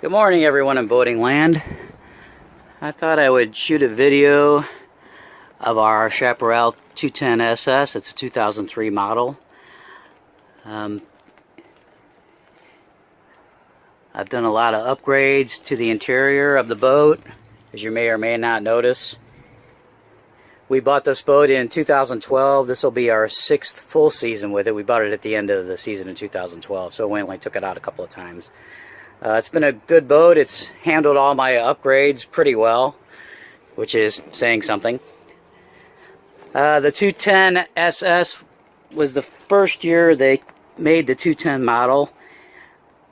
Good morning, everyone in boating land. I thought I would shoot a video of our Chaparral 210 SS. It's a 2003 model. I've done a lot of upgrades to the interior of the boat, as you may or may not notice. We bought this boat in 2012. This will be our 6th full season with it. We bought it at the end of the season in 2012, so we only took it out a couple of times. It's been a good boat. It's handled all my upgrades pretty well, which is saying something. The 210 SS was the first year they made the 210 model.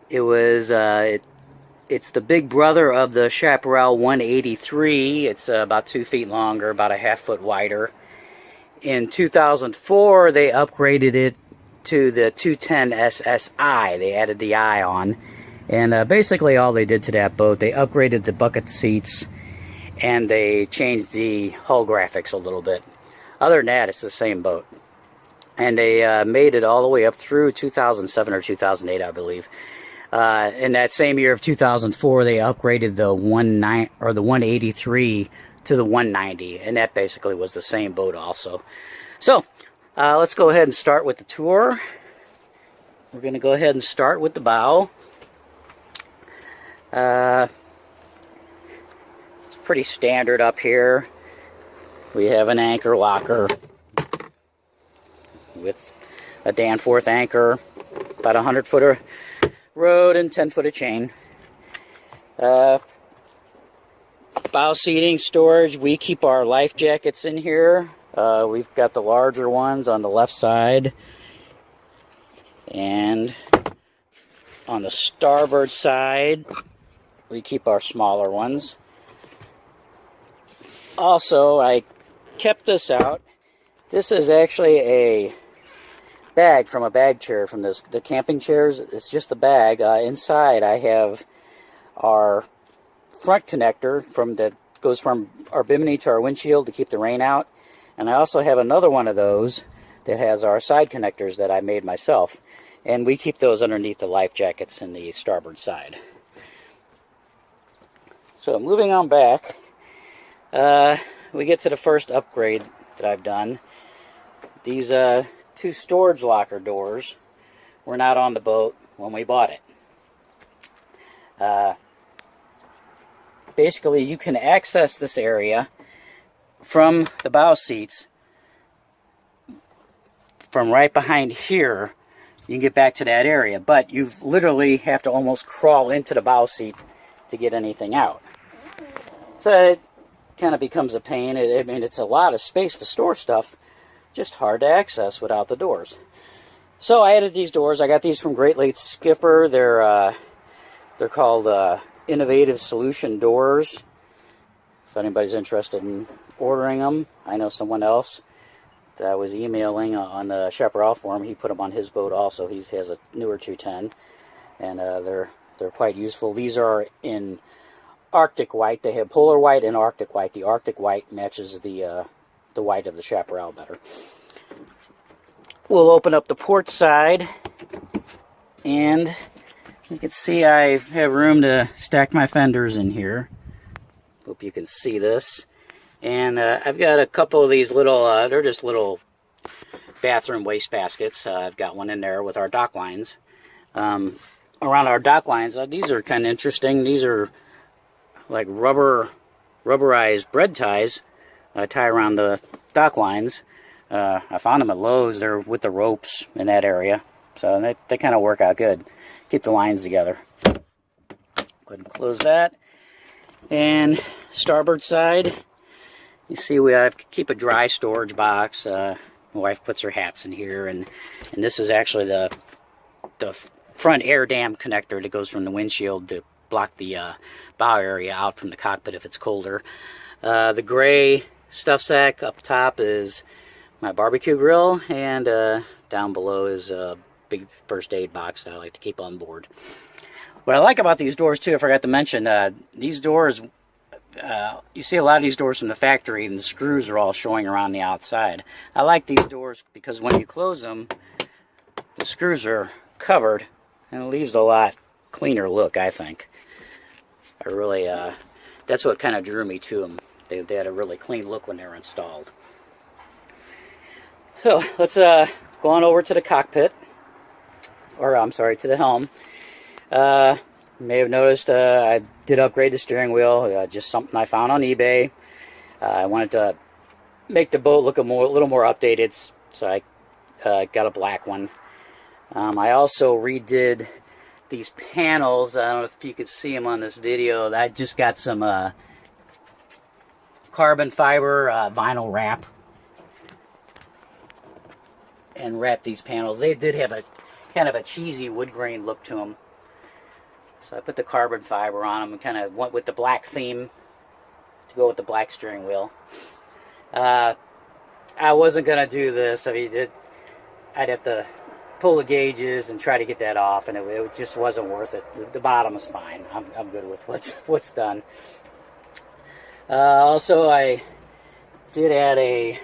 It was it's the big brother of the Chaparral 183. It's about 2 feet longer, about a half foot wider. In 2004, they upgraded it to the 210 SSI. They added the I on. And basically all they did to that boat, they upgraded the bucket seats and they changed the hull graphics a little bit. Other than that, it's the same boat. And they made it all the way up through 2007 or 2008, I believe. In that same year of 2004, they upgraded the 183 to the 190, and that basically was the same boat also. So, let's go ahead and start with the tour. We're going to go ahead and start with the bow. It's pretty standard up here. We have an anchor locker with a Danforth anchor, about 100 foot of rode and 10 foot of chain. Bow seating storage, we keep our life jackets in here. We've got the larger ones on the left side, and on the starboard side we keep our smaller ones. Also, I kept this out. This is actually a bag from a bag chair from the camping chairs. It's just a bag. Inside I have our front connector that goes from our bimini to our windshield to keep the rain out, and I also have another one of those that has our side connectors that I made myself, and we keep those underneath the life jackets in the starboard side. So moving on back, we get to the first upgrade that I've done. These two storage locker doors were not on the boat when we bought it. Basically, you can access this area from the bow seats from right behind here. You can get back to that area, but you literally have to almost crawl into the bow seat to get anything out. So it kind of becomes a pain. I mean, it's a lot of space to store stuff, just hard to access without the doors. So I added these doors. I got these from Great Lakes Skipper. They're called Innovative Solution Doors. If anybody's interested in ordering them, I know someone else that I was emailing on the Chaparral forum. He put them on his boat also. He has a newer 210, and they're quite useful. These are in Arctic white. They have polar white and Arctic white. The Arctic white matches the white of the Chaparral better. We'll open up the port side, and you can see I have room to stack my fenders in here. Hope you can see this. And I've got a couple of these little, they're just little bathroom waste baskets. I've got one in there with our dock lines. Around our dock lines, these are kind of interesting. These are like rubberized bread ties. Tie around the dock lines. I found them at Lowe's. They're with the ropes in that area, so they kind of work out good. Keep the lines together. Go ahead and close that. And starboard side, you see we keep a dry storage box. My wife puts her hats in here, and this is actually the front air dam connector that goes from the windshield to block the bow area out from the cockpit if it's colder. The gray stuff sack up top is my barbecue grill, and down below is a big first aid box that I like to keep on board. What I like about these doors too, I forgot to mention, these doors, you see a lot of these doors from the factory and the screws are all showing around the outside. I like these doors because when you close them, the screws are covered and it leaves a lot cleaner look, I think. are really, that's what kind of drew me to them. They had a really clean look when they were installed. So let's go on over to the cockpit, or I'm sorry, to the helm. You may have noticed I did upgrade the steering wheel, just something I found on eBay. I wanted to make the boat look a little more updated, so I got a black one. I also redid these panels. I don't know if you could see them on this video. I just got some carbon fiber vinyl wrap and wrapped these panels. They did have a kind of a cheesy wood grain look to them. So I put the carbon fiber on them and kind of went with the black theme to go with the black steering wheel. I wasn't going to do this. I mean, I'd have to pull the gauges and try to get that off, and it just wasn't worth it. The bottom is fine. I'm good with what's done. Also, I did add a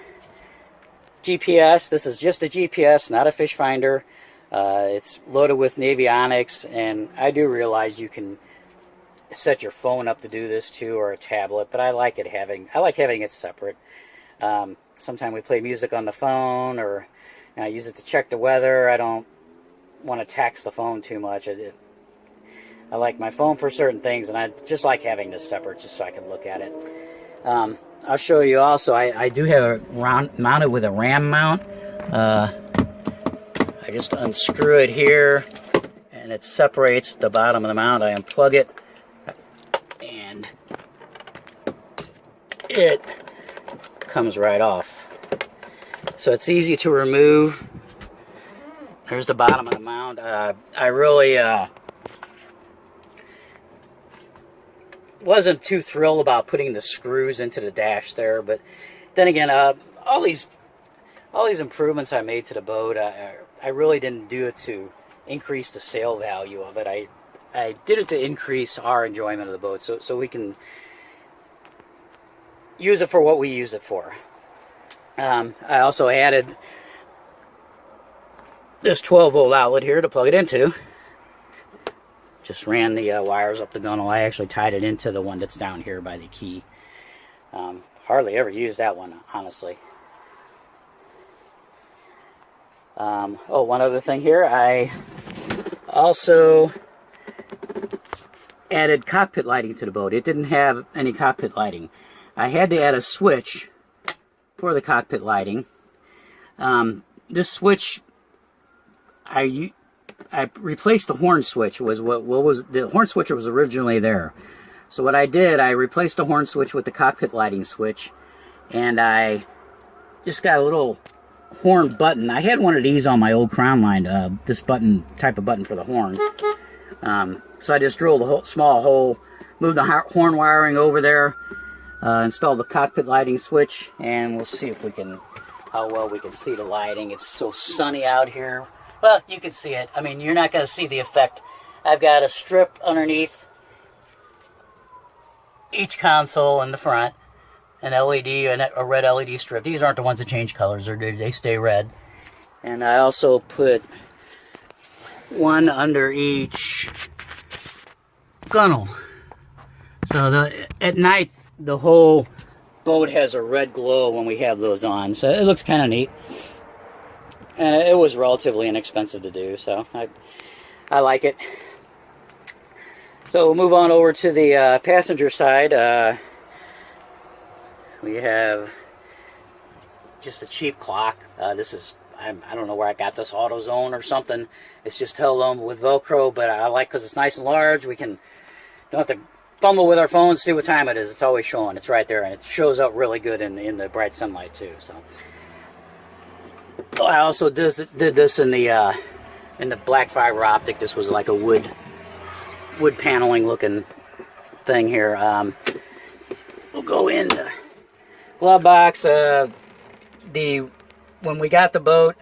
GPS. This is just a GPS, not a fish finder. It's loaded with navionics, and I do realize you can set your phone up to do this too, or a tablet, but I like having it separate. Sometimes we play music on the phone, or I use it to check the weather. I don't want to tax the phone too much. I like my phone for certain things, and I just like having this separate just so I can look at it. I'll show you also, I do have it mounted with a ram mount. I just unscrew it here, and it separates the bottom of the mount. I unplug it, and it comes right off. So it's easy to remove. There's the bottom of the mount. I really wasn't too thrilled about putting the screws into the dash there, but then again, all these improvements I made to the boat, I really didn't do it to increase the sale value of it. I did it to increase our enjoyment of the boat, so we can use it for what we use it for. I also added this 12-volt outlet here to plug it into. Just ran the wires up the gunnel. I actually tied it into the one that's down here by the key. Hardly ever use that one, honestly. Oh, one other thing here. I also added cockpit lighting to the boat. It didn't have any cockpit lighting. I had to add a switch for the cockpit lighting. This switch, I replaced the horn switch. Was what was the horn switcher was originally there. So what I did, I replaced the horn switch with the cockpit lighting switch, and I just got a little horn button. I had one of these on my old Crown line, this type of button for the horn. So I just drilled a small hole, moved the horn wiring over there, installed the cockpit lighting switch, and we'll see if how well we can see the lighting. It's so sunny out here. Well, you can see it. I mean, you're not going to see the effect. I've got a strip underneath each console in the front, an LED and a red LED strip. These aren't the ones that change colors, or they stay red. And I also put one under each gunnel. So at night, the whole boat has a red glow when we have those on. So it looks kind of neat. And it was relatively inexpensive to do, so I like it. So we'll move on over to the passenger side. We have just a cheap clock. This is, I don't know where I got this, AutoZone or something. It's just held on with Velcro, but I like because it's nice and large. We don't have to fumble with our phones, see what time it is. It's always showing. It's right there, and it shows up really good in the bright sunlight too. So. I also did this in the black fiber optic. This was like a wood paneling looking thing here. We'll go in the glove box. When we got the boat,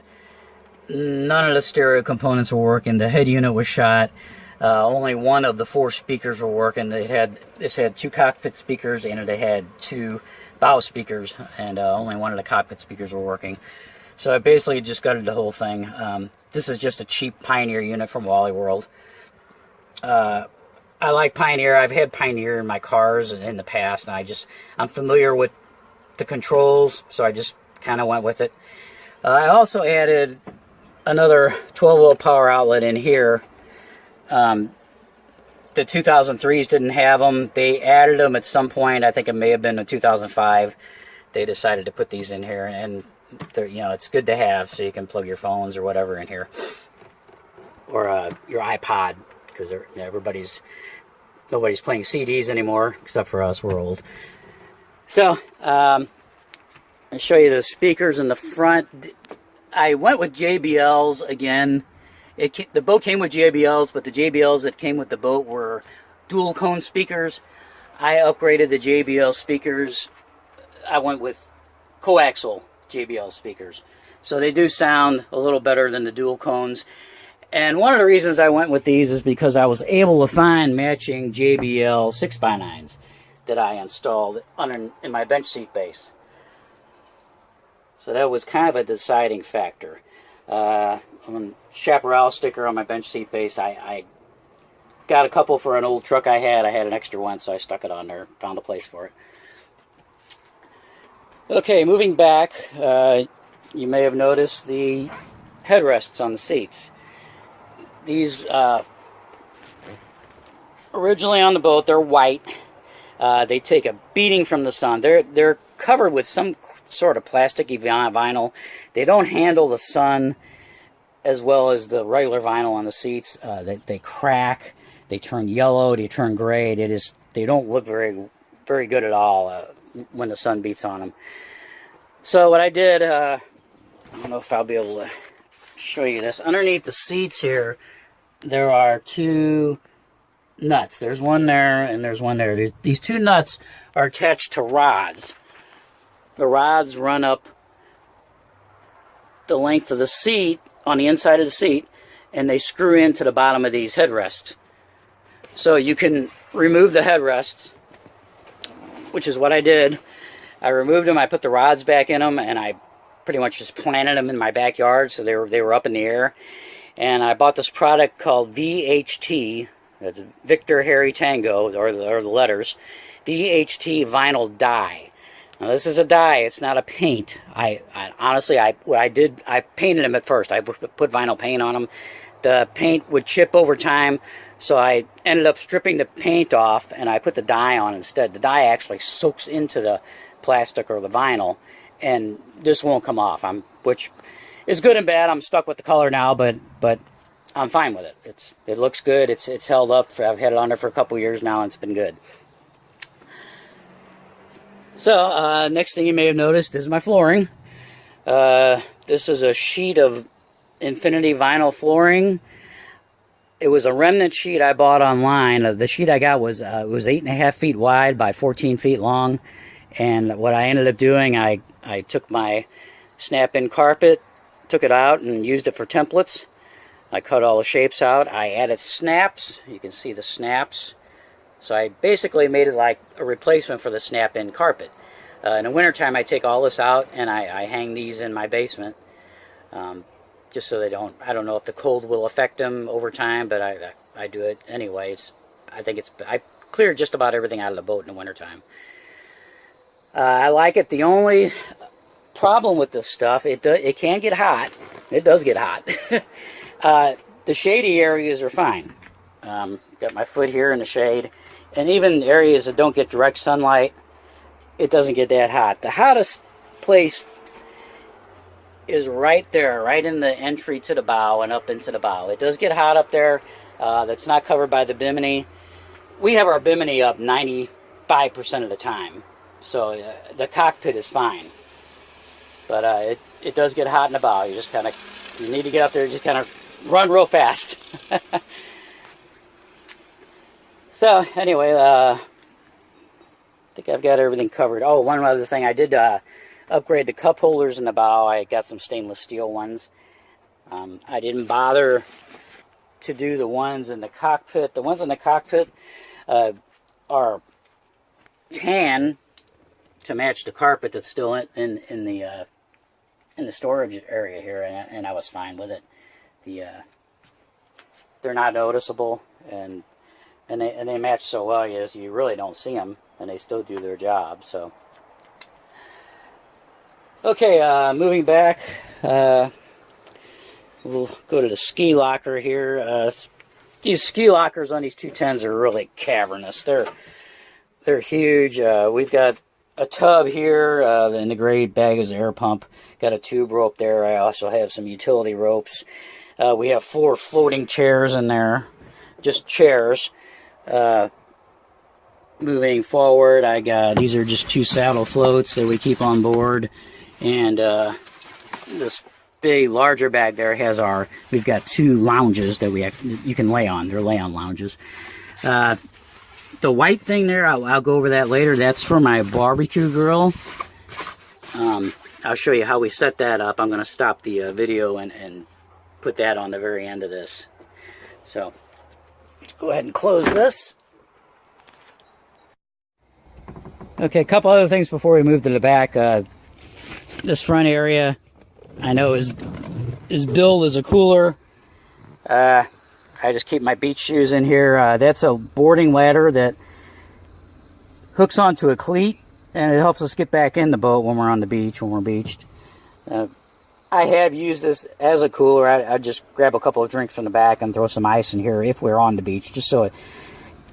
none of the stereo components were working. The head unit was shot. Only one of the 4 speakers were working. This had 2 cockpit speakers, and it had 2 bow speakers, and only one of the cockpit speakers were working. So I basically just gutted the whole thing. This is just a cheap Pioneer unit from Wally World. I like Pioneer. I've had Pioneer in my cars in the past, and I'm familiar with the controls, so I just kind of went with it. I also added another 12-volt power outlet in here. The 2003s didn't have them. They added them at some point. I think it may have been in 2005. They decided to put these in here, and they're, you know, it's good to have, so you can plug your phones or whatever in here, or your iPod, because nobody's playing CDs anymore except for us. We're old. So I'll show you the speakers in the front. I went with JBLs again. The boat came with JBLs, but the JBLs that came with the boat were dual cone speakers. I upgraded the JBL speakers. I went with coaxial JBL speakers. So they do sound a little better than the dual cones. And one of the reasons I went with these is because I was able to find matching JBL 6x9s that I installed in my bench seat base. So that was kind of a deciding factor. On Chaparral sticker on my bench seat base, I got a couple for an old truck I had. I had an extra one, so I stuck it on there, found a place for it. Okay, moving back, you may have noticed the headrests on the seats. These, originally on the boat, they're white. They take a beating from the sun. They're covered with some sort of plasticky vinyl. They don't handle the sun as well as the regular vinyl on the seats. They crack, they turn yellow, they turn gray. They don't look very, very good at all when the sun beats on them. So what I did, I don't know if I'll be able to show you this. Underneath the seats here, there are two nuts. There's one there and there's one there. These two nuts are attached to rods. The rods run up the length of the seat, on the inside of the seat, and they screw into the bottom of these headrests. So you can remove the headrests, which is what I did. I removed them, I put the rods back in them, and I pretty much just planted them in my backyard, so they were up in the air. And I bought this product called VHT, that's Victor Harry Tango, or the letters, VHT vinyl dye. Now this is a dye, it's not a paint. Honestly, what I did, I painted them at first. I put vinyl paint on them. The paint would chip over time, so I ended up stripping the paint off, and I put the dye on instead. The dye actually soaks into the plastic or the vinyl, and this won't come off. Which is good and bad. I'm stuck with the color now, but I'm fine with it. It looks good. It's held up. I've had it on there for a couple years now, and it's been good. So next thing you may have noticed is my flooring. This is a sheet of Infinity vinyl flooring. It was a remnant sheet I bought online. The sheet I got was it was 8.5 feet wide by 14 feet long. And what I ended up doing, I took my snap-in carpet, took it out and used it for templates. I cut all the shapes out. I added snaps. You can see the snaps. So I basically made it like a replacement for the snap-in carpet. In the wintertime, I take all this out and I hang these in my basement. Just so I don't know if the cold will affect them over time, but I do it anyway. I clear just about everything out of the boat in the wintertime. I like it. The only problem with this stuff, it can get hot. It does get hot. The shady areas are fine. Got my foot here in the shade. And even areas that don't get direct sunlight, it doesn't get that hot. The hottest place is right there, right in the entry to the bow and up into the bow. It does get hot up there. That's not covered by the bimini. We have our bimini up 95% of the time. So the cockpit is fine. But it does get hot in the bow. You need to get up there, just kind of run real fast. So anyway, I think I've got everything covered. Oh, one other thing, I did upgrade the cup holders in the bow. I got some stainless steel ones. I didn't bother to do the ones in the cockpit. The ones in the cockpit are tan to match the carpet that's still in the storage area here, and I was fine with it. They're not noticeable, and and they match so well, you really don't see them, and they still do their job. So, okay, moving back, we'll go to the ski locker here. These ski lockers on these 210s are really cavernous. They're huge. We've got a tub here, and the gray bag is the air pump. Got a tube rope there. I also have some utility ropes. We have 4 floating chairs in there, just chairs. Moving forward, these are just 2 saddle floats that we keep on board, and this big larger bag there has we've got 2 lounges that you can lay on. They're lay-on lounges. The white thing there, I'll go over that later. That's for my barbecue grill. I'll show you how we set that up. I'm going to stop the video and put that on the very end of this. So let's go ahead and close this. Okay, a couple other things before we move to the back. This front area, I know is billed as a cooler. I just keep my beach shoes in here. That's a boarding ladder that hooks onto a cleat, and it helps us get back in the boat when we're on the beach, when we're beached. I have used this as a cooler. I just grab a couple of drinks from the back and throw some ice in here if we're on the beach, just so it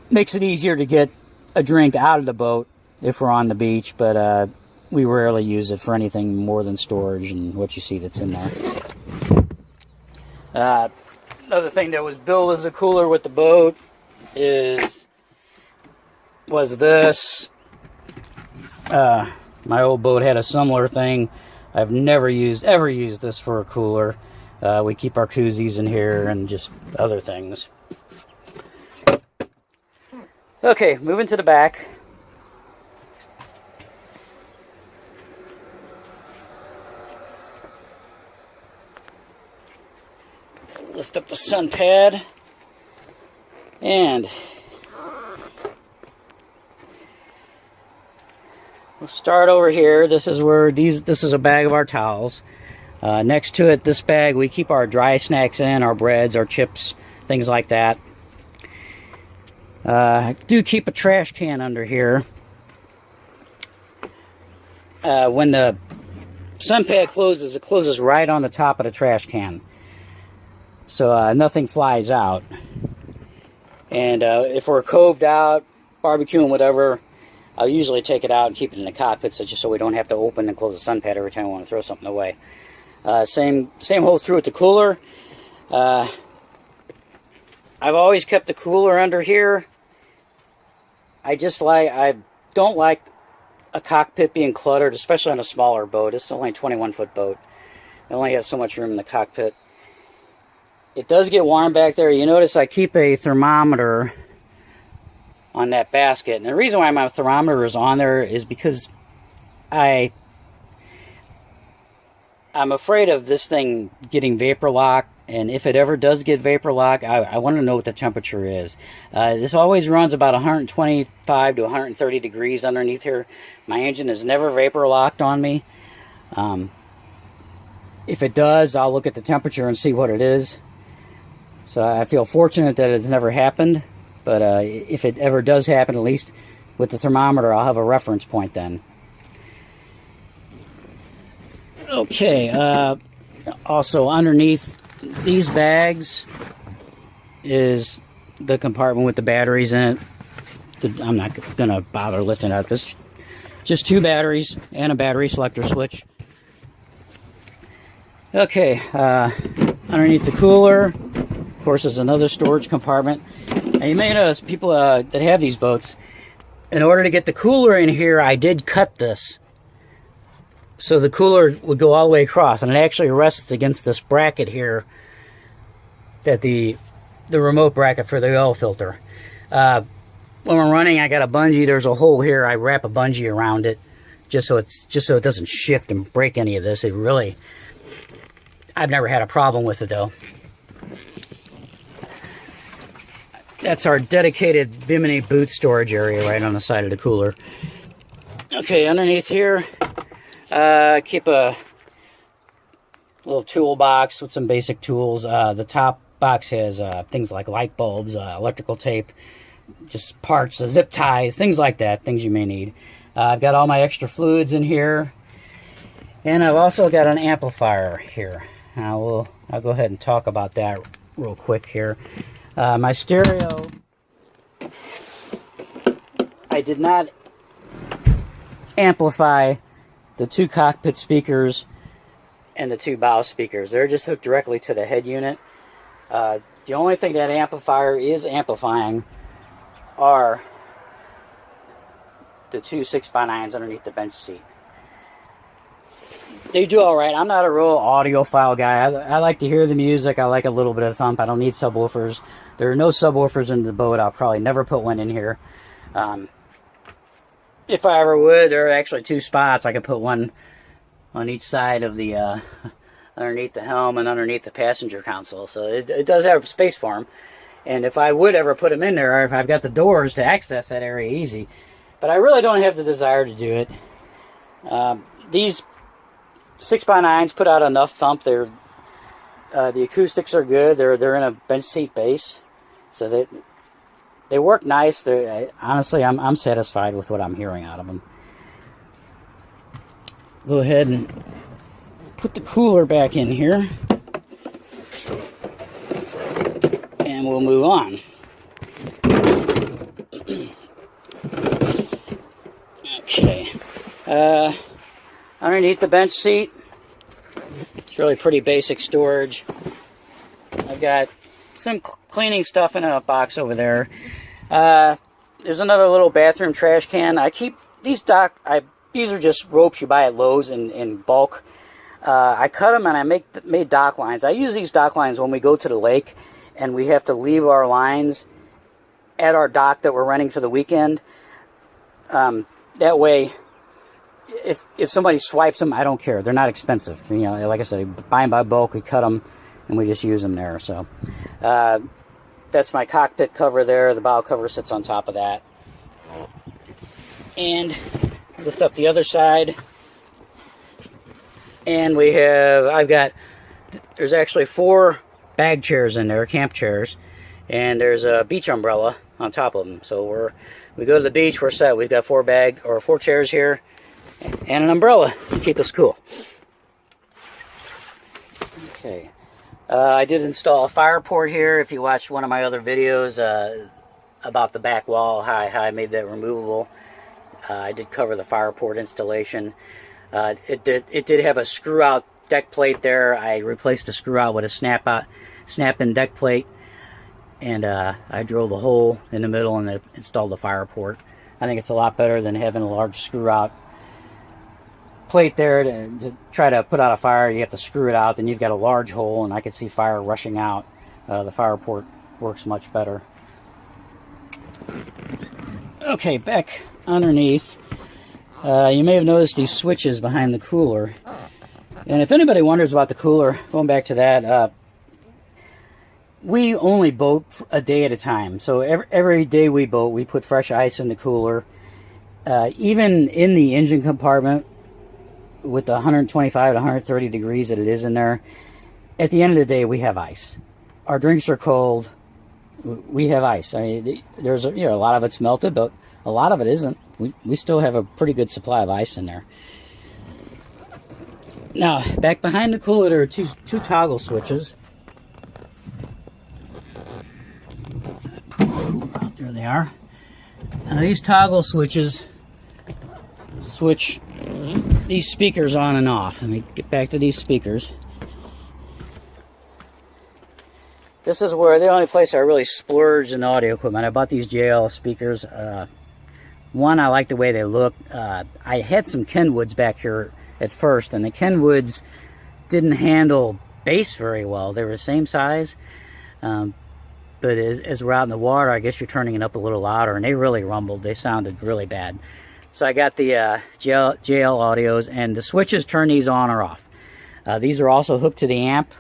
makes it easier to get a drink out of the boat if we're on the beach, but we rarely use it for anything more than storage and what you see that's in there. Another thing that was billed as a cooler with the boat was this. My old boat had a similar thing. I've never ever used this for a cooler. We keep our koozies in here and just other things. Okay, moving to the back. Lift up the sun pad, and we'll start over here. This is a bag of our towels. Next to it, this bag, we keep our dry snacks in, our breads, our chips, things like that. I do keep a trash can under here. When the sun pad closes, it closes right on the top of the trash can, so nothing flies out. And if we're coved out, barbecuing, whatever, I'll usually take it out and keep it in the cockpit, just so we don't have to open and close the sun pad every time we want to throw something away. Same holds true with the cooler. I've always kept the cooler under here. I don't like a cockpit being cluttered, especially on a smaller boat. It's only a 21-foot boat. It only has so much room in the cockpit. It does get warm back there. You notice I keep a thermometer on that basket. And the reason why my thermometer is on there is because I'm afraid of this thing getting vapor locked. And if it ever does get vapor locked, I want to know what the temperature is. This always runs about 125 to 130 degrees underneath here. My engine is never vapor locked on me. If it does, I'll look at the temperature and see what it is. So I feel fortunate that it's never happened. But if it ever does happen, at least with the thermometer, I'll have a reference point then. Okay, also underneath these bags is the compartment with the batteries in it. I'm not going to bother lifting it up. It's just 2 batteries and a battery selector switch. Okay, underneath the cooler, of course, is another storage compartment. Now you may notice people that have these boats, in order to get the cooler in here, I did cut this. So the cooler would go all the way across, and it actually rests against this bracket here, that the remote bracket for the oil filter. When we're running, I got a bungee. There's a hole here. I wrap a bungee around it, just so it doesn't shift and break any of this. I've never had a problem with it though. That's our dedicated Bimini boot storage area right on the side of the cooler. Okay, underneath here, keep a little toolbox with some basic tools. The top box has things like light bulbs, electrical tape, just parts, zip ties, things like that, things you may need. I've got all my extra fluids in here, and I've also got an amplifier here. I'll go ahead and talk about that real quick here. My stereo, I did not amplify the 2 cockpit speakers and the 2 bow speakers. They're just hooked directly to the head unit. The only thing that amplifier is amplifying are the 2 6x9s underneath the bench seat. They do all right. I'm not a real audiophile guy. I like to hear the music. I like a little bit of thump. I don't need subwoofers. There are no subwoofers in the boat. I'll probably never put one in here. If I ever would, there are actually 2 spots. I could put one on each side of the underneath the helm and underneath the passenger console. So it does have space for them. And if I would ever put them in there, if I've got the doors to access that area easy. But I really don't have the desire to do it. These 6x9s put out enough thump. The acoustics are good. They're in a bench seat base, so they work nice. Honestly, I'm satisfied with what I'm hearing out of them. Go ahead and put the cooler back in here, and we'll move on. Okay. Underneath the bench seat, it's really pretty basic storage. I've got some cleaning stuff in a box over there. There's another little bathroom trash can. I keep these these are just ropes you buy at Lowe's in bulk. I cut them and I made dock lines. I use these dock lines when we go to the lake and we have to leave our lines at our dock that we're renting for the weekend. That way, if somebody swipes them, I don't care. They're not expensive. You know, like I said, buy them by bulk, we cut them, and we just use them there. So that's my cockpit cover there. The bow cover sits on top of that. And lift up the other side. And there's actually 4 bag chairs in there, camp chairs. And there's a beach umbrella on top of them. So we go to the beach, we're set. We've got 4 chairs here and an umbrella to keep us cool. Okay. I did install a fire port here. If you watched one of my other videos about the back wall, how I made that removable, I did cover the fire port installation. It did have a screw-out deck plate there. I replaced the screw-out with a snap-in deck plate. And I drilled a hole in the middle and installed the fire port. I think it's a lot better than having a large screw-out plate there to try to put out a fire. You have to screw it out, then you've got a large hole, and I could see fire rushing out. The fire port works much better. Okay, back underneath. You may have noticed these switches behind the cooler. And if anybody wonders about the cooler, going back to that, we only boat a day at a time. So every day we boat, we put fresh ice in the cooler. Even in the engine compartment, with the 125 to 130 degrees that it is in there, at the end of the day, we have ice. Our drinks are cold. We have ice. I mean, there's a lot of it's melted, but a lot of it isn't. We still have a pretty good supply of ice in there. Now, back behind the cooler, there are two toggle switches. There they are. Now these toggle switches switch these speakers on and off. Let me get back to these speakers. This is where the only place I really splurged in audio equipment. I bought these JL speakers. One, I like the way they look. I had some Kenwoods back here at first, and the Kenwoods didn't handle bass very well. They were the same size. But as we're out in the water, I guess you're turning it up a little louder, and they really rumbled. They sounded really bad. So I got the JL audios, and the switches turn these on or off. These are also hooked to the amp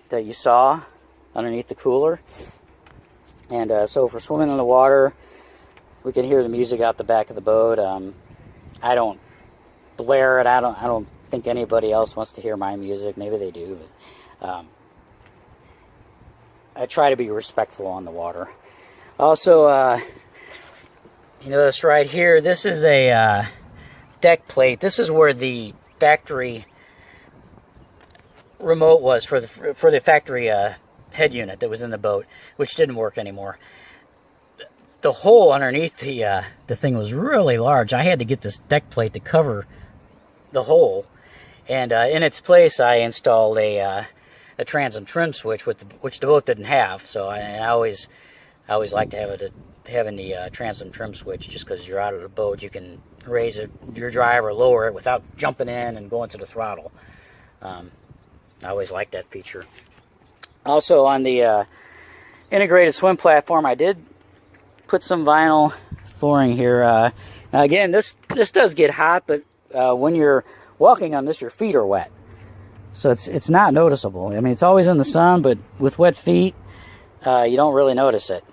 that you saw underneath the cooler. And so if we're swimming in the water, we can hear the music out the back of the boat. I don't blare it. I don't think anybody else wants to hear my music. Maybe they do, but I try to be respectful on the water. Also, you notice right here, this is a deck plate. This is where the factory remote was for the factory head unit that was in the boat, which didn't work anymore. The hole underneath the thing was really large. I had to get this deck plate to cover the hole, and in its place I installed a transom trim switch, which the boat didn't have. So I always like to have having the transom trim switch, just because you're out of the boat, you can raise your drive or lower it without jumping in and going to the throttle. I always like that feature. Also, on the integrated swim platform, I did put some vinyl flooring here. Now again, this does get hot, but when you're walking on this, your feet are wet, so it's not noticeable. I mean, it's always in the sun, but with wet feet, you don't really notice it.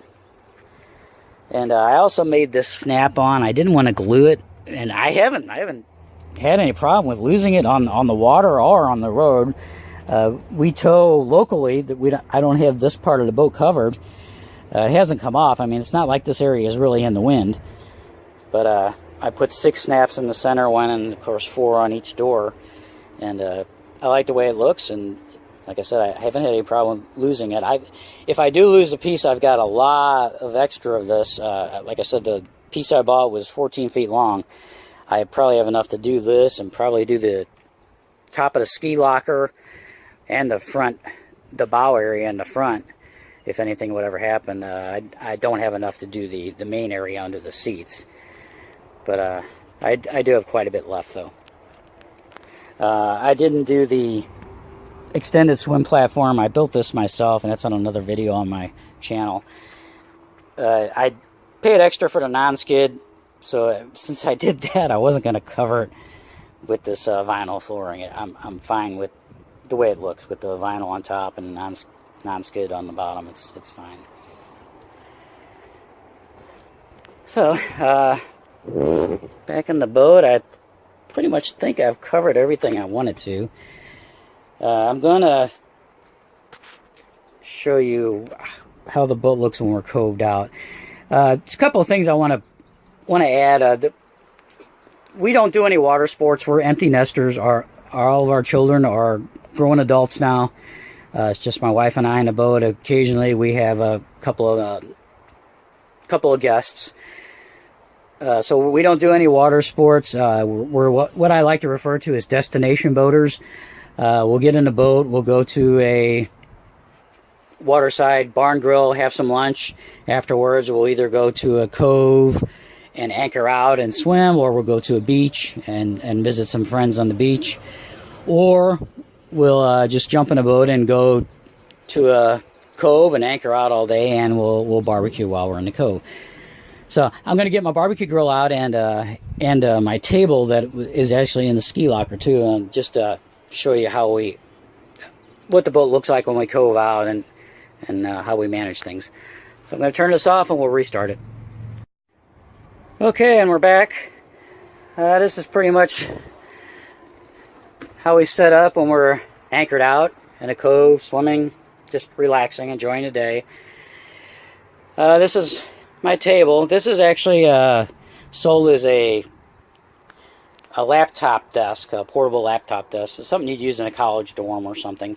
And I also made this snap-on. I didn't want to glue it, and I haven't had any problem with losing it on the water or on the road. We tow locally. I don't have this part of the boat covered. It hasn't come off. I mean, it's not like this area is really in the wind. But I put 6 snaps in the center one, and of course 4 on each door. And I like the way it looks, and like I said, I haven't had any problem losing it. If I do lose a piece, I've got a lot of extra of this. Like I said, the piece I bought was 14 feet long. I probably have enough to do this and probably do the top of the ski locker and the bow area in the front, if anything would ever happen. I don't have enough to do the main area under the seats. But I do have quite a bit left, though. I didn't do the extended swim platform. I built this myself, and that's on another video on my channel. I paid extra for the non-skid, so since I did that, I wasn't going to cover it with this vinyl flooring. I'm fine with the way it looks, with the vinyl on top and non-skid on the bottom. It's fine. So back in the boat, I pretty much think I've covered everything I wanted to. I'm going to show you how the boat looks when we're coved out. Just a couple of things I want to add. We don't do any water sports. We're empty nesters. All of our children are grown adults now. It's just my wife and I in the boat. Occasionally we have a couple of guests. So we don't do any water sports. We're what I like to refer to as destination boaters. We'll get in the boat, we'll go to a waterside barn grill, have some lunch. Afterwards, we'll either go to a cove and anchor out and swim, or we'll go to a beach and visit some friends on the beach. Or we'll just jump in a boat and go to a cove and anchor out all day, and we'll barbecue while we're in the cove. So I'm going to get my barbecue grill out and my table that is actually in the ski locker too, and just show you what the boat looks like when we cove out and how we manage things. So I'm going to turn this off and we'll restart it. Okay, and we're back. This is pretty much how we set up when we're anchored out in a cove, swimming, just relaxing, enjoying the day. This is my table. This is actually sold as a laptop desk, a portable laptop desk. It's something you'd use in a college dorm or something.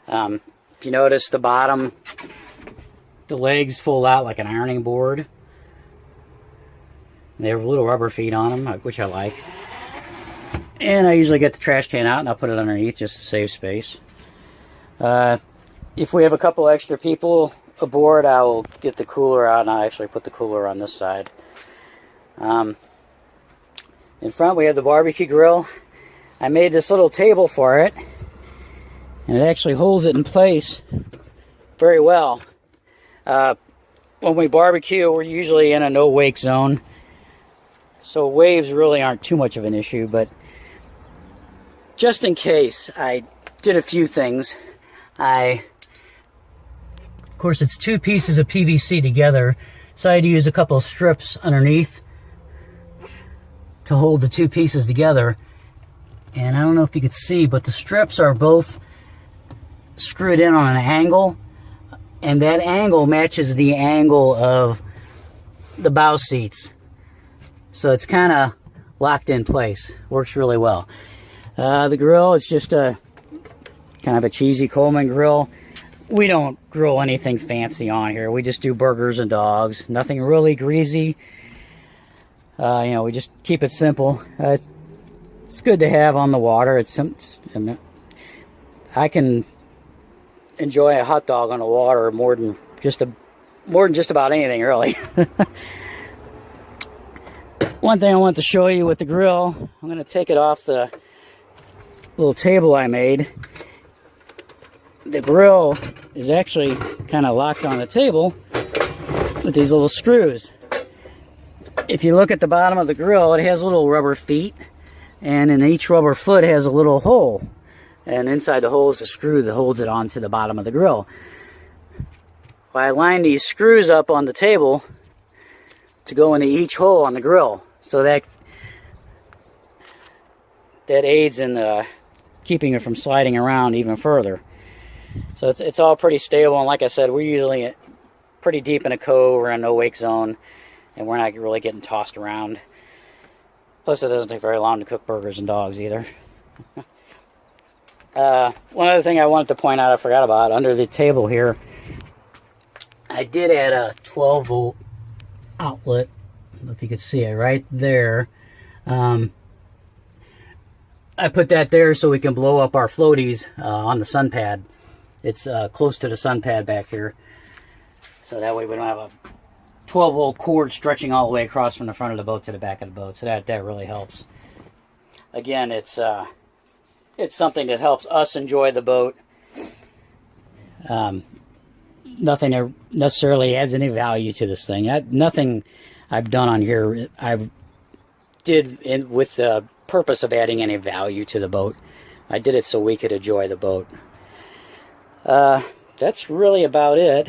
If you notice the bottom, the legs fold out like an ironing board. They have little rubber feet on them, which I like. And I usually get the trash can out and I'll put it underneath just to save space. If we have a couple extra people aboard, I will get the cooler out, and I'll actually put the cooler on this side. In front we have the barbecue grill. I made this little table for it, and it actually holds it in place very well. When we barbecue, we're usually in a no-wake zone, so waves really aren't too much of an issue, but just in case, I did a few things. Of course, it's 2 pieces of PVC together, so I had to use a couple of strips underneath to hold the 2 pieces together. And I don't know if you could see, but the strips are both screwed in on an angle, and that angle matches the angle of the bow seats. So it's kind of locked in place. Works really well. The grill is just a kind of a cheesy Coleman grill. We don't grill anything fancy on here. We just do burgers and dogs. Nothing really greasy. You know, we just keep it simple. It's good to have on the water. I can enjoy a hot dog on the water more than just about anything, really. One thing I want to show you with the grill, I'm going to take it off the little table I made. The grill is actually kind of locked on the table with these little screws. If you look at the bottom of the grill, it has little rubber feet, and in each rubber foot has a little hole, and inside the hole is a screw that holds it onto the bottom of the grill. Well, I line these screws up on the table to go into each hole on the grill, so that aids in keeping it from sliding around even further. So it's all pretty stable, and like I said, we're usually pretty deep in a cove or a no-wake zone, and we're not really getting tossed around. Plus, it doesn't take very long to cook burgers and dogs either. One other thing I wanted to point out I forgot about, under the table here, I did add a 12-volt outlet. I don't know if you can see it right there. I put that there so we can blow up our floaties on the sun pad. It's close to the sun pad back here. So that way we don't have a 12-volt cord stretching all the way across from the front of the boat to the back of the boat. So that really helps. Again, it's something that helps us enjoy the boat. Nothing that necessarily adds any value to this thing. Nothing I've done on here I did with the purpose of adding any value to the boat. I did it so we could enjoy the boat. That's really about it.